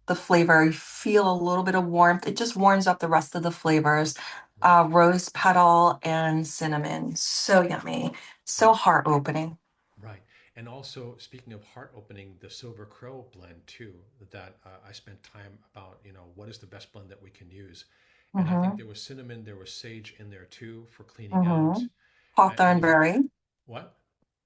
the flavor. You feel a little bit of warmth. It just warms up the rest of the flavors. Right. Rose petal and cinnamon. So yummy. So Yeah. heart opening. Right. And also, speaking of heart opening, the Silver Crow blend too, that I spent time about, what is the best blend that we can use. And I think Mm-hmm. there was cinnamon, there was sage in there too for cleaning out. Mm-hmm. And Hawthorn berry. what?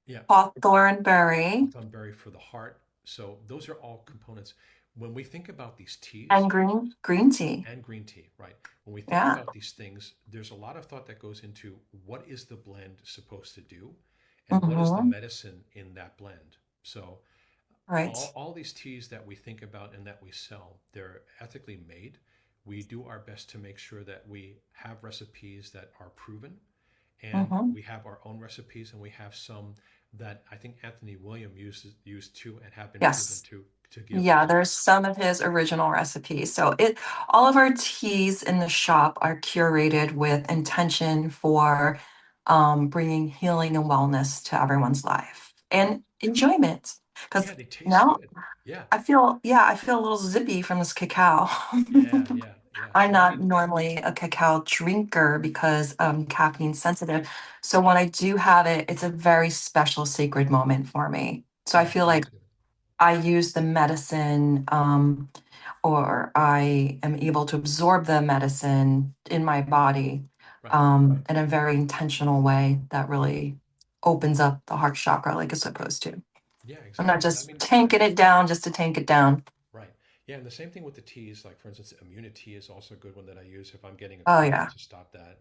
Yeah, hawthorn berry, berry for the heart. So those are all components. When we think about these teas and green tea. and green tea, right? When we think Yeah. about these things, there's a lot of thought that goes into what is the blend supposed to do, and what is the Mm-hmm. medicine in that blend. So Right. all these teas that we think about and that we sell, they're ethically made. We do our best to make sure that we have recipes that are proven, and Mm-hmm. we have our own recipes, and we have some that I think Anthony William used too and have been proven Yes. to give Yeah, there's results. some of his original recipes. So all of our teas in the shop are curated with intention for bringing healing and wellness to everyone's life Right. and enjoyment. Yeah, Because they taste now good. Yeah. I feel a little zippy from this cacao. Yeah. I'm And I not mean, normally a cacao drinker because I'm caffeine sensitive. So when I do have it, it's a very special, sacred moment for me. So I yeah, feel me like too. I use the medicine, or I am able to absorb the medicine in my body, Right. in a very intentional way that really opens up the heart chakra like it's supposed to. Yeah, I'm not exactly. I just mean, tanking it down just to tank it down. right. Yeah, and the same thing with the teas. Like for instance, immunity is also a good one that I use if I'm getting a Oh cold yeah. to stop that.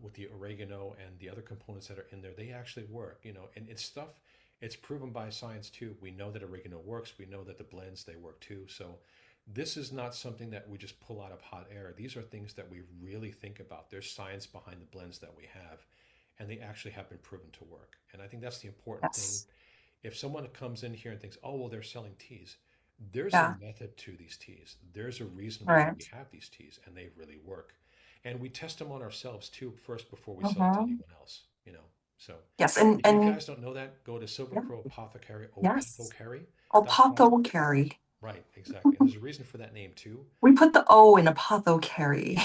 With the oregano and the other components that are in there, they actually work. And it's stuff. It's proven by science too. We know that oregano works. We know that the blends they work too. So this is not something that we just pull out of hot air. These are things that we really think about. There's science behind the blends that we have, and they actually have been proven to work. And I think that's the important thing. Yes. If someone comes in here and thinks, oh, well, they're selling teas, there's a Yeah. method to these teas. There's a reason why we Right. have these teas, and they really work. And we test them on ourselves too first before we sell it to Hmm. anyone else. So Yes. if you And guys don't know that, go to Silver yeah. Crow Apothecary, Yes. apothecary.com. Apothecary. Right, exactly. And there's a reason for that name too. We put the O in apothecary.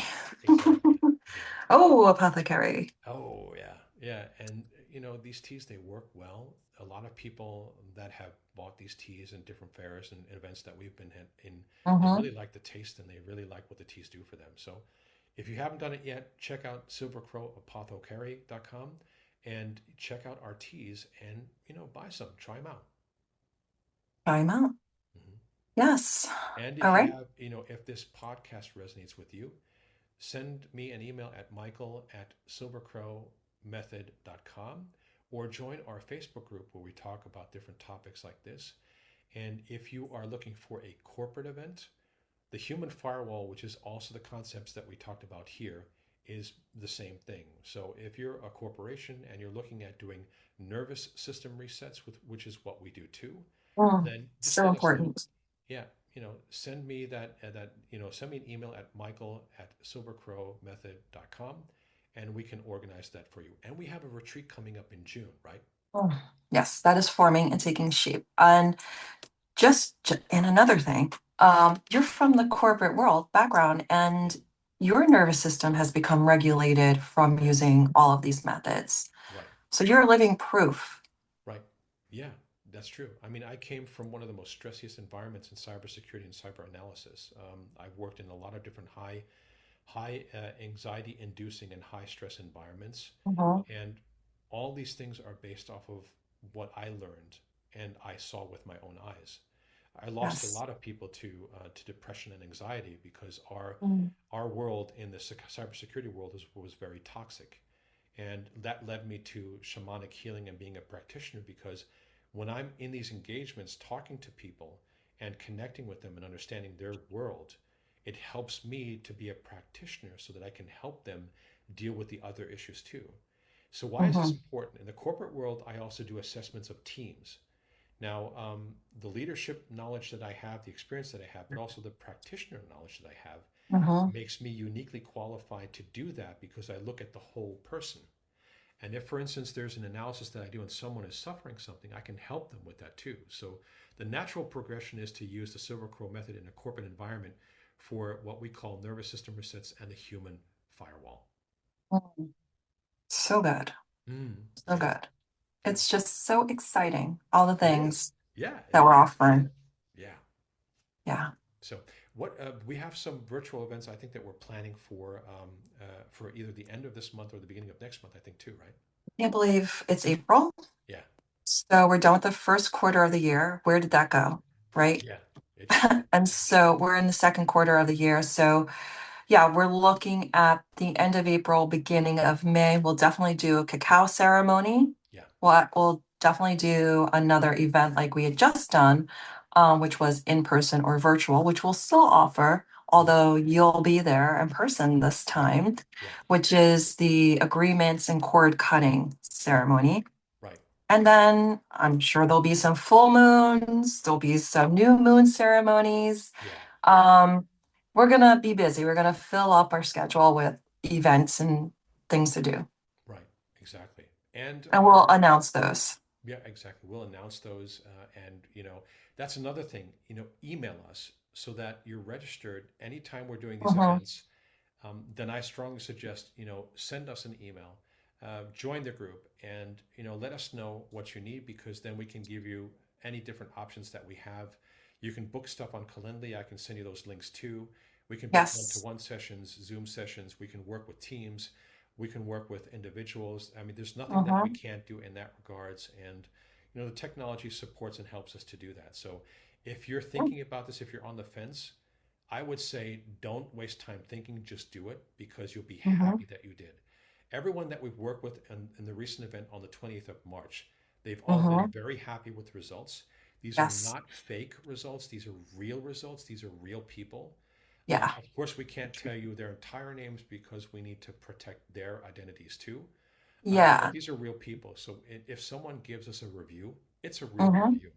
Exactly. Yeah. Oh, apothecary. Oh, yeah. And these teas they work well. A lot of people that have bought these teas in different fairs and events that we've been in, they Hmm. really like the taste and they really like what the teas do for them. So, if you haven't done it yet, check out silvercrowapothecary.com and check out our teas and buy some, try them out. Try 'em out. Mhm. Yes. And All if you right. have, if this podcast resonates with you, send me an email at michael@silvercrowmethod.com or join our Facebook group where we talk about different topics like this. And if you are looking for a corporate event, the human firewall, which is also the concepts that we talked about here, is the same thing. So if you're a corporation and you're looking at doing nervous system resets, which is what we do too, then just So let us know. important. Yeah, send me send me an email at michael@silvercrowmethod.com and we can organize that for you. And we have a retreat coming up in June, right? Mm. Yes, that is forming and taking shape. And and another thing, you're from the corporate world background, Yeah, and your nervous system has become regulated from yeah, using all of these methods. right, So you're living proof. right. Yeah, that's true. I mean, I came from one of the most stressiest environments in cybersecurity and cyber analysis. I've worked in a lot of different high anxiety inducing and high stress environments. Mhm. And all these things are based off of what I learned and I saw with my own eyes. I lost a Yes. lot of people to depression and anxiety because our Mm. our world in the cybersecurity world was very toxic, and that led me to shamanic healing and being a practitioner because when I'm in these engagements talking to people and connecting with them and understanding their world, it helps me to be a practitioner so that I can help them deal with the other issues too. So why is this Mhm. important? In the corporate world, I also do assessments of teams. Now, the leadership knowledge that I have, the experience that I have, but also the practitioner knowledge that I have Mhm. makes me uniquely qualified to do that because I look at the whole person. And if, for instance, there's an analysis that I do and someone is suffering something, I can help them with that too. So the natural progression is to use the Silver Crow method in a corporate environment for what we call nervous system resets and the human firewall. Mm. So good. So Yeah, good. yeah. It's just so exciting, all the It is. things Yeah, that it we're is. offering. Yeah. Yeah. So, what we have some virtual events I think that we're planning for either the end of this month or the beginning of next month. I think too, right? Can't believe it's April. Yeah. So we're done with the first quarter of the year. Where did that go? Right? Yeah, it just did. And so we're in the second quarter of the year. So yeah, we're looking at the end of April, beginning of May. We'll definitely do a cacao ceremony. Yeah. We'll definitely do another event like we had just done, which was in person or virtual, which we'll still offer, Mhm. although you'll be there in person this Right. time, Yeah. which is the agreements and cord cutting ceremony. Right. And then I'm sure there'll be some full moons, there'll be some new moon ceremonies. Yeah. Yeah. Um, we're gonna be busy. We're gonna fill up our schedule with events and things to do. Right. Exactly. And And we'll announce those. yeah, exactly. We'll announce those, and that's another thing. Email us so that you're registered anytime we're doing these Mhm. events. Then I strongly suggest send us an email, join the group, and let us know what you need because then we can give you any different options that we have. You can book stuff on Calendly. I can send you those links too. We can book Yes. one-to-one sessions, Zoom sessions. We can work with teams. We can work with individuals. I mean, there's nothing that we Mhm. can't do in that regards. And the technology supports and helps us to do that. So if you're thinking about this, if you're on the fence, I would say don't waste time thinking, just do it because you'll be Mhm. happy that you did. Everyone that we've worked with in the recent event on the 20th of March, they've all been Mhm. very happy with the results. These are Yes. not fake results, these are real results, these are real people. Yeah. Of course, we can't tell you their entire names because we need to protect their identities too. But Yeah. these are real people. So if someone gives us a review, it's a real Mhm. review.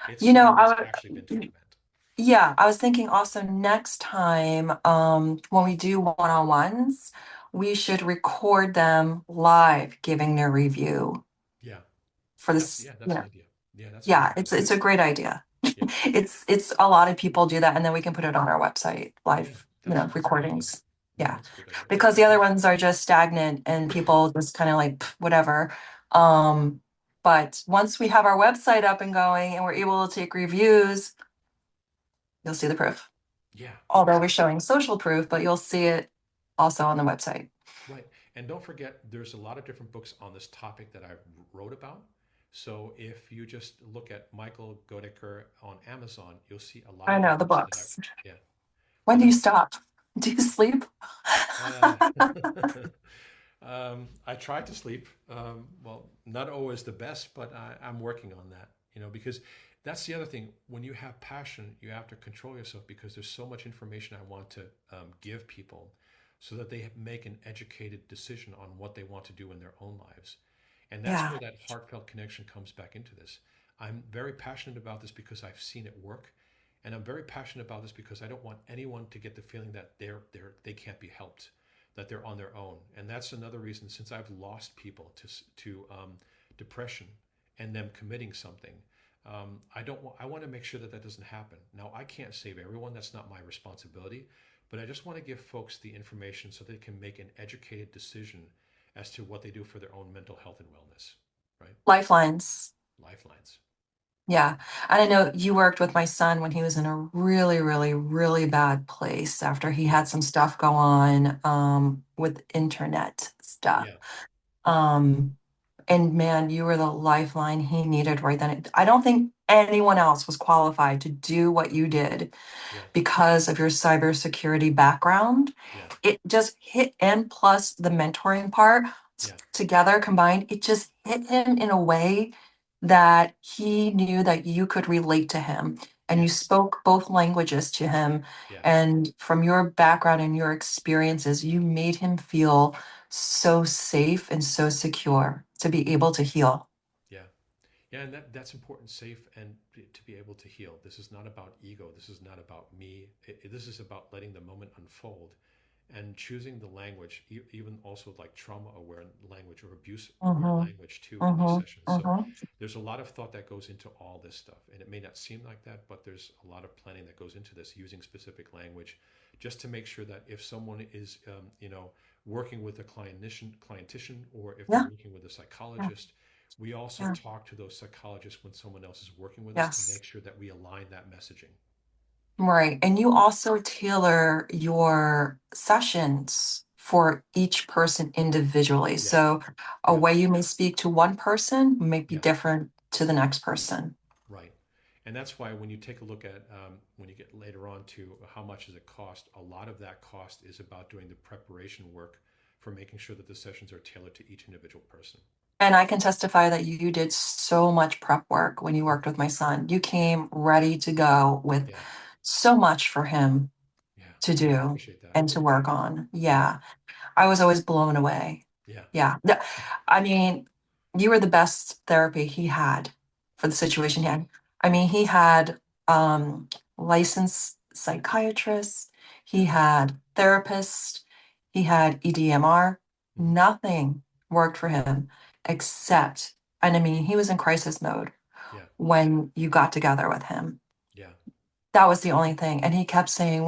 It's You know, someone that's actually been to the event. yeah, I was thinking also next time, when we do one-on-ones, we should record them live giving their review Yeah, for this. that's an Yeah, idea. Yeah, that's a good yeah, idea. it's a great idea. Yeah, It's a lot of people do that, and then we can put it on our website, yeah, live, that's a good idea. recordings. Yeah, Yeah, that's a good idea. because the other ones are just stagnant and people just kind of like "Pff, whatever. Um, but once we have our website up and going and we're able to take reviews, you'll see the proof. Yeah, Although we're exactly. showing social proof, but you'll see it also on the website. Right. And don't forget, there's a lot of different books on this topic that I wrote about. So if you just look at Michael Godeker on Amazon, you'll see a lot I of the know the books that books. yeah, When that do you I've stop? Do you sleep? Uh, I tried to sleep. Well, not always the best, but I'm working on that. Because that's the other thing. When you have passion, you have to control yourself because there's so much information I want to give people, so that they make an educated decision on what they want to do in their own lives. And that's Yeah. where that heartfelt connection comes back into this. I'm very passionate about this because I've seen it work. And I'm very passionate about this because I don't want anyone to get the feeling that they can't be helped, that they're on their own. And that's another reason, since I've lost people to depression and them committing something. I don't want. I want to make sure that that doesn't happen. Now, I can't save everyone. That's not my responsibility. But I just want to give folks the information so they can make an educated decision as to what they do for their own mental health and wellness. Right? Lifelines. Lifelines. Yeah. And I know you worked with my son when he was in a really, really, really bad place after he Yeah. had some stuff go on with internet stuff. Yeah. Um, and man, you were the lifeline he needed right then. I don't think anyone else was qualified to do what you did Yeah. because of your cybersecurity background. Yeah. It just hit, and plus the mentoring part Yeah. together combined, it just hit him in a way that he knew that you could relate to him. And you Yeah. spoke both languages to him. Yeah. And from your background and your experiences, you made him feel so safe and so secure to be able to heal. Yeah. Yeah, and that's important, safe and to be able to heal. This is not about ego. This is not about me. This is about letting the moment unfold and choosing the language, even also like trauma aware language or abuse aware Mm-hmm. language too in these Mm-hmm. sessions. So Mm-hmm. there's a lot of thought that goes into all this stuff. And it may not seem like that, but there's a lot of planning that goes into this using specific language just to make sure that if someone is, working with a clientician, or if they're Yeah. working with a Yeah. psychologist, we also Yeah. talk to those psychologists when someone else is working with us to Yes. make sure that we align that messaging. Right. And you also tailor your sessions for each person individually. Yeah, So a yeah, way you may speak to one person might be yeah, different to the next person. Right. And that's why when you take a look at when you get later on to how much does it cost, a lot of that cost is about doing the preparation work for making sure that the sessions are tailored to each individual person. And I can testify that you did so much prep work when you Mm. worked with my son. You Yeah, came ready to go with yeah, so much for him yeah. to I do appreciate that. and to work on. Yeah, Yeah. I was always blown away. yeah, Yeah. I mean, you were the best therapy he had for the situation he had. I yeah, mean, he had licensed psychiatrists, he yeah, had therapists, he had EDMR. mhm, Nothing worked for him except, and I mean, he was in crisis mode yeah, when you got together with him. yeah, That was the only thing. And he kept saying,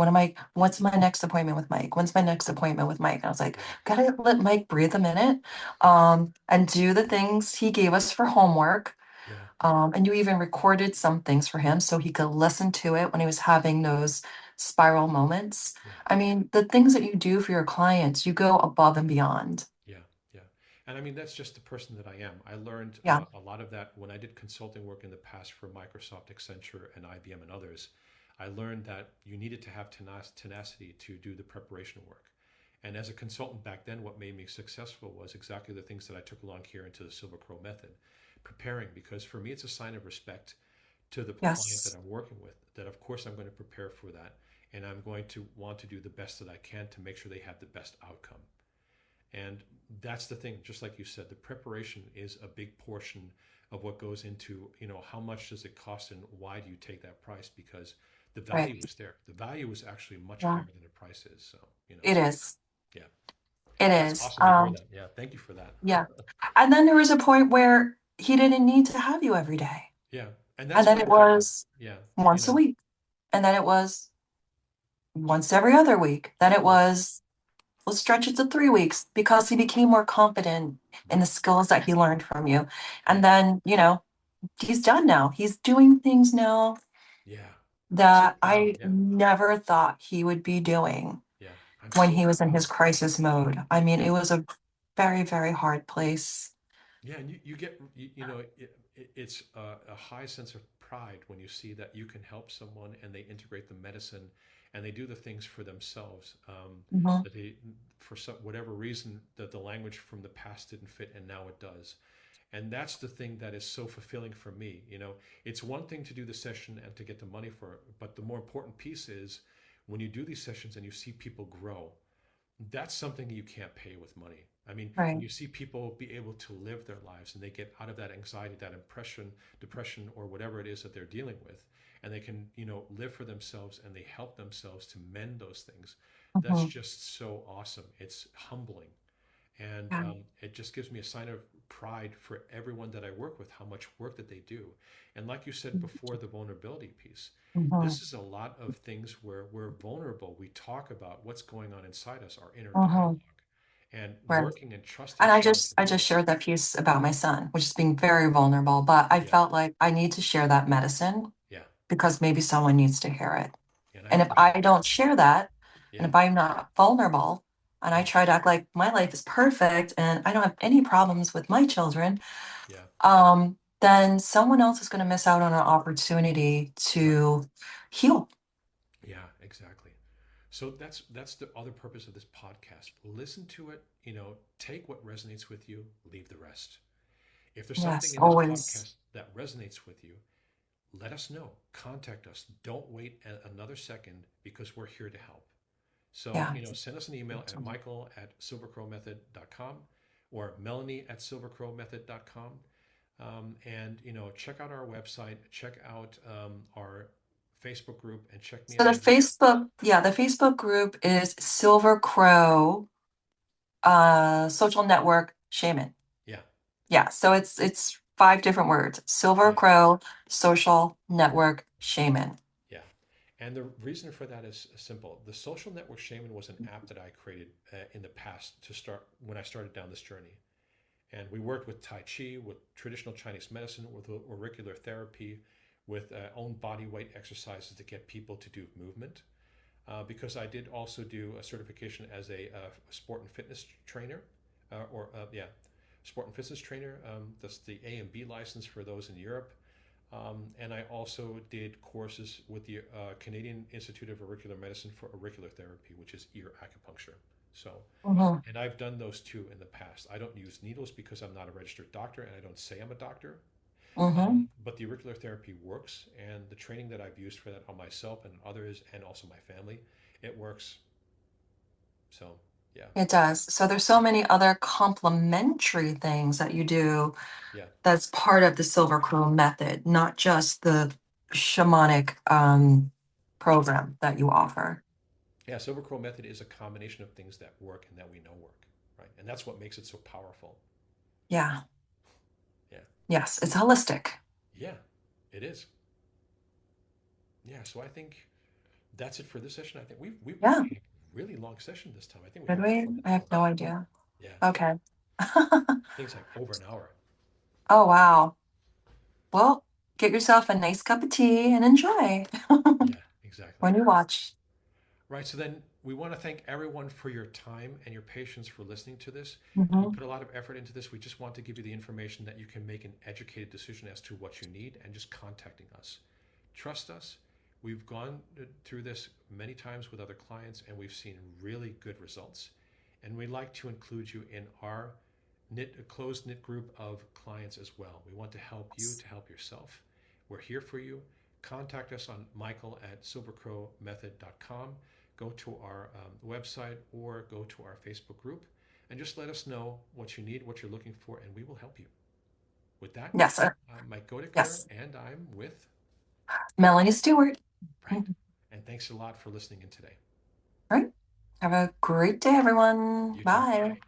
what's my next appointment with Mike? When's my next appointment with Mike? And I was like, yeah, gotta let Mike breathe a minute, and do the things he gave us for homework. yeah, And you even recorded some things for him so he could listen to it when he was having those spiral moments. yeah. I mean, the things that you do for your clients, you go above and beyond. Yeah, yeah. And I mean, that's just the person that I am. I learned Yeah. a lot of that when I did consulting work in the past for Microsoft, Accenture, and IBM and others. I learned that you needed to have tenacity to do the preparation work. And as a consultant back then, what made me successful was exactly the things that I took along here into the Silver Crow method. Preparing, because for me, it's a sign of respect to the client that Yes. I'm working with, that of course I'm going to prepare for that. And I'm going to want to do the best that I can to make sure they have the best outcome. And that's the thing, just like you said, the preparation is a big portion of what goes into, how much does it cost and why do you take that price? Because the Right. value is there. The value is actually much Yeah. higher than the price is. So, It is. yeah, It that's is. awesome to hear that. Yeah, thank you for that. Yeah. And then there was a point where he didn't need to have you every day. Yeah, and And that's then what it happened. was Yeah, once a week. And then it was once every other week. Then it yeah, was, let's stretch it to 3 weeks because he became more confident in the right. skills that he learned from you. Yeah, And then, he's done now. He's doing things now yeah. So that proud. I Yeah, never thought he would be doing yeah. I'm when so he was in proud. his crisis mode. I mean, Yeah. it was a very, very hard place. Yeah, and you get it's a high sense of pride when you see that you can help someone and they integrate the medicine and they do the things for themselves Mhm. that they for whatever reason that the language from the past didn't fit and now it does. And that's the thing that is so fulfilling for me. It's one thing to do the session and to get the money for it, but the more important piece is when you do these sessions and you see people grow, that's something you can't pay with money. I mean, when Right. you see people be able to live their lives and they get out of that anxiety, that depression, or whatever it is that they're dealing with, and they can, live for themselves and they help themselves to mend those things, that's Mhm. just so awesome. It's humbling. And Yeah. it just gives me a sign of pride for everyone that I work with, how much work that they do. And like you said before, the vulnerability piece. Mhm. This is a lot of things where we're vulnerable. We talk about what's going on inside us, our inner Mhm. dialogue, and Right. working and trusting And I someone just to I do just it. shared that piece about my son, which is being very vulnerable, but I Yeah, felt like I need to share that medicine yeah. because maybe someone needs to hear it. And I And if I appreciate that. don't share that, and Yeah, if I'm not vulnerable, and I yeah, try to act like my life is perfect and I don't have any problems with my children, yeah. then someone else is going to miss out on an opportunity Right. to heal. Yeah, exactly. So that's the other purpose of this podcast. Listen to it, take what resonates with you, leave the rest. If there's something Yes, in this always. podcast that resonates with you, let us know. Contact us. Don't wait another second because we're here to help. So, Yeah. send us an email at michael@silvercrowmethod.com or melanie@silvercrowmethod.com. And, check out our website, check out our Facebook group, and check me So the out. Facebook group is Silver Crow Social Network Shaman. Yeah, Yeah, so it's five different words. Silver yeah, Crow Social Network Shaman. yeah. And the reason for that is simple. The Social Network Shaman was an app that I created in the past to start when I started down this journey. And we worked with Tai Chi, with traditional Chinese medicine, with auricular therapy, with own body weight exercises to get people to do movement. Because I did also do a certification as a sport and fitness trainer, yeah. sport and fitness trainer. That's the A and B license for those in Europe. And I also did courses with the Canadian Institute of Auricular Medicine for auricular therapy, which is ear acupuncture. So, Hmm. and I've done those too in the past. I don't use needles because I'm not a registered doctor and I don't say I'm a doctor. Hmm. But the auricular therapy works, and the training that I've used for that on myself and others, and also my family, it works. So, yeah, It does. So there's so many other complementary things that you do yeah, that's part of the Silver Crow method, not just the shamanic program that you offer. yeah. Silver Crow method is a combination of things that work and that we know work, right? And that's what makes it so powerful. Yeah. Yeah, Yes, it's holistic. yeah, it is. Yeah. So I think that's it for this session. I think we Yeah. had a really long session this time. I think we Did went we? over an I have hour. no idea. Yeah, Okay. things like over an hour. Oh, wow. Well, get yourself a nice cup of tea and enjoy Yeah, exactly. when you watch. Right. So then we want to thank everyone for your time and your patience for listening to this. We Hmm. put a lot of effort into this. We just want to give you the information that you can make an educated decision as to what you need and just contacting us. Trust us. We've gone through this many times with other clients and we've seen really good results. And we'd like to include you in our closed knit group of clients as well. We want to help you to help yourself. We're here for you. Contact us on michael@silvercrowmethod.com. Go to our website or go to our Facebook group and just let us know what you need, what you're looking for, and we will help you. With that, Yes, sir. I'm Mike Godekar, Yes. and I'm with Melanie Stewart. Right. And thanks a lot for listening in today. Right. Have a great day, everyone. You too. Bye. Bye.